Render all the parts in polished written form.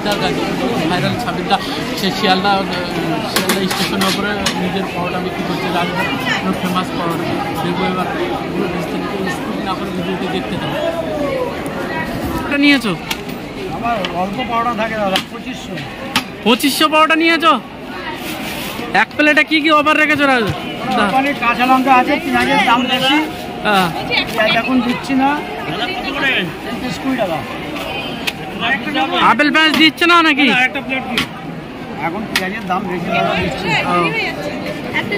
সাবিরদার কাছে, ভাইরাল সাবিরদা সে শিয়ালদা স্টেশনের উপরে নিজের পরোটা বিক্রি করছে, রাজধানী ফেমাস পরোটা। দেখবো এবার স্কুল না করে ভিডিওটি দেখতে থাকো। ওটা নিয়েছো? আমার অল্প পরোটা থাকে দাদা, 2500 পরোটা নিয়েছো? এক প্লেটে কি কি অফার রেখেছো? কাঁচা লঙ্কা আছে, পেঁয়াজের দাম বেশি, পেঁয়াজ এখন দিচ্ছি না, 20 টাকা। আপেল পেঁয়াজ দিচ্ছে না নাকি? এখন পেঁয়াজের দাম বেশি দিচ্ছি।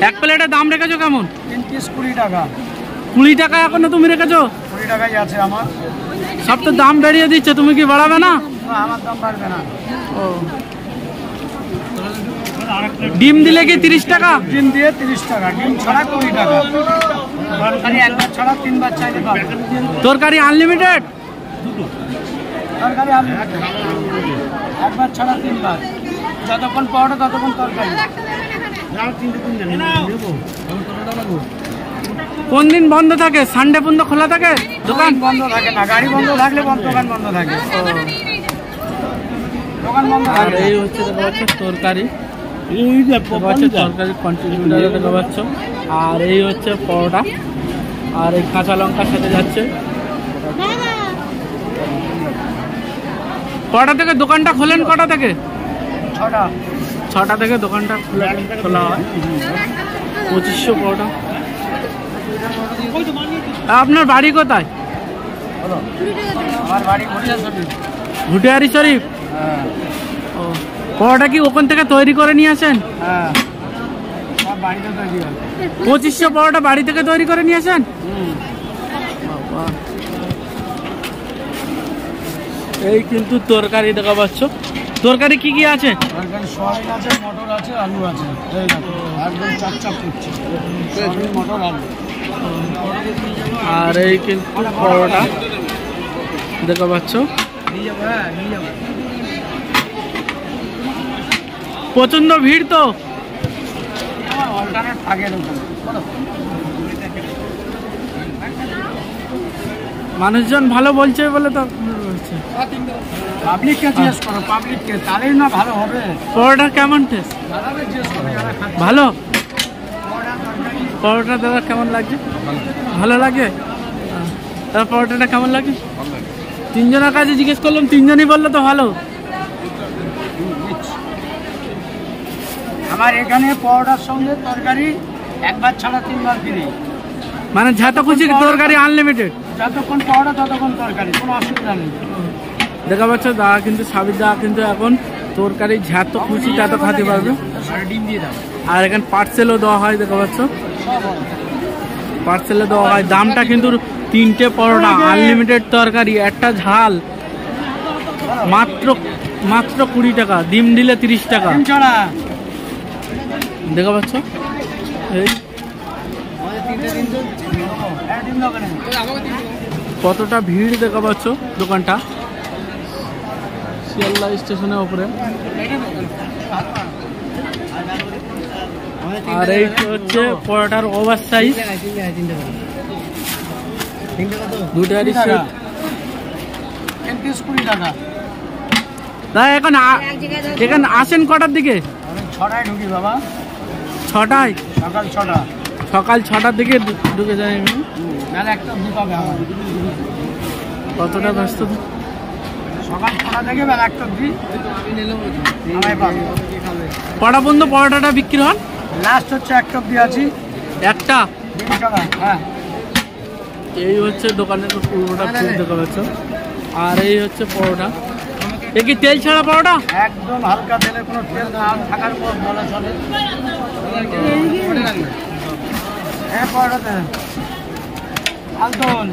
এক প্লেটের দাম রেখেছো কেমন? 20 টাকা। 20 টাকা এখনো তুমি রেখেছো? 20 টাকাই আছে আমার। সব তো দাম বেরিয়ে দিচ্ছে, তুমি কি বাড়াবে না? আমার দাম বাড়বে না। ডিম দিলে কি 30 টাকা? ডিম দিয়ে 30 টাকা, ডিম ছাড়া 20 টাকা। তরকারি একবার ছাড়া 3 বার চাইলে পাবে। তরকারি আনলিমিটেড? তরকারি আনলিমিটেড, একবার ছাড়া 3 বার, যতক্ষণ পরোটা ততক্ষণ তরকারি। কোন দিন বন্ধ থাকে? সানডে পর্যন্ত খোলা থাকে দোকান? বন্ধ থাকে না, গাড়ি বন্ধ থাকলে দোকান বন্ধ থাকে। দোকান বন্ধ আর এই হচ্ছে দেখা যাচ্ছে তরকারি, তরকারি কন্টিনিউটা দেখা পাচ্ছ। আর এই হচ্ছে পরোটা, আর এই কাঁচা লঙ্কার সাথে যাচ্ছে। কটা থেকে দোকানটা খোলেন? কটা থেকে? 6টা থেকে দোকানটা খোলা হয়। 2500 পরোটা। আপনার বাড়ি কোথায়? আমার বাড়ি ভুটিয়ারি শরীফ। ও, পরোটা কি ওখান থেকে তৈরি করে নিয়ে আসেন? 2500 পরোটা বাড়ি থেকে তৈরি করে নিয়ে আসেন? এই কিন্তু তরকারি দেখা পাচ্ছ। তরকারি কি কি আছে? সয়াবিন আছে, মটর আছে, আলু আছে। একদম চাপ করছে মটর আলু। আর এই কিন্তু পরোটা দেখা পাচ্ছ। প্রচন্ড ভিড় তো। মানুষজন ভালো বলছে বলে তো বলছে। পাবলিককে জিজ্ঞেস করো, পাবলিককে, তাহলেই না ভালো হবে। পরোটা কেমন টেস্ট? ভালো। পরোটা দাদা কেমন লাগছে? ভালো লাগে। দাদা পরোটাটা কেমন লাগে? 3 জনের কাছে জিজ্ঞেস করলাম, 3 জনই বললো তো ভালো। আমার এখানে পরোটার সঙ্গে তরকারি একবার ছাড়া 3 বার ফ্রি, মানে যত খুশি তরকারি আনলিমিটেড। যতক্ষণ পরোটা ততক্ষণ তরকারি, কোনো অসুবিধা নেই। দেখা পাচ্ছ দাদা কিন্তু সাবির দাদা কিন্তু এখন তরকারি যত খুশি তত খেতে পারবে। ডিম দিয়ে দাও। আর এখানে পার্সেলও দেওয়া হয়, দেখা পাচ্ছ পার্সেলে দেওয়া হয়। দামটা কিন্তু 3টে পরোটা, আনলিমিটেড তরকারি, একটা ঝাল, মাত্র 20 টাকা। ডিম দিলে 30 টাকা। দেখা পাচ্ছ এই কতটা ভিড় দেখা পাচ্ছ দোকানটা শিয়ালদা স্টেশনের উপরে। আর এই হচ্ছে পরোটার ওভার সাইজ, দুটারই সেট। 20 টাকা। দাদা এখানে আসেন কটার দিকে? 6টায় ঢুকি বাবা। 6টায়? সকাল 6টার দিকে ঢুকে যাই আমি। একটা পাবে আমার। কতটা ব্যস্ত? সকাল 6টা থেকে বেলা 1টা অবধি। কটা পর্যন্ত পরোটাটা বিক্রি হন? লাস্ট হচ্ছে 1টা অবধি আছি। 1টা? 20 টাকা। হ্যাঁ, এই হচ্ছে দোকানের পুরোটা ফুল দেখা পাচ্ছ। আর এই হচ্ছে পরোটা। এ কি তেল ছাড়া পরোটা? একদম হালকা তেলে, কোনো তেল না থাকার পর বলা চলে। হ্যাঁ, পরোটা আলতন।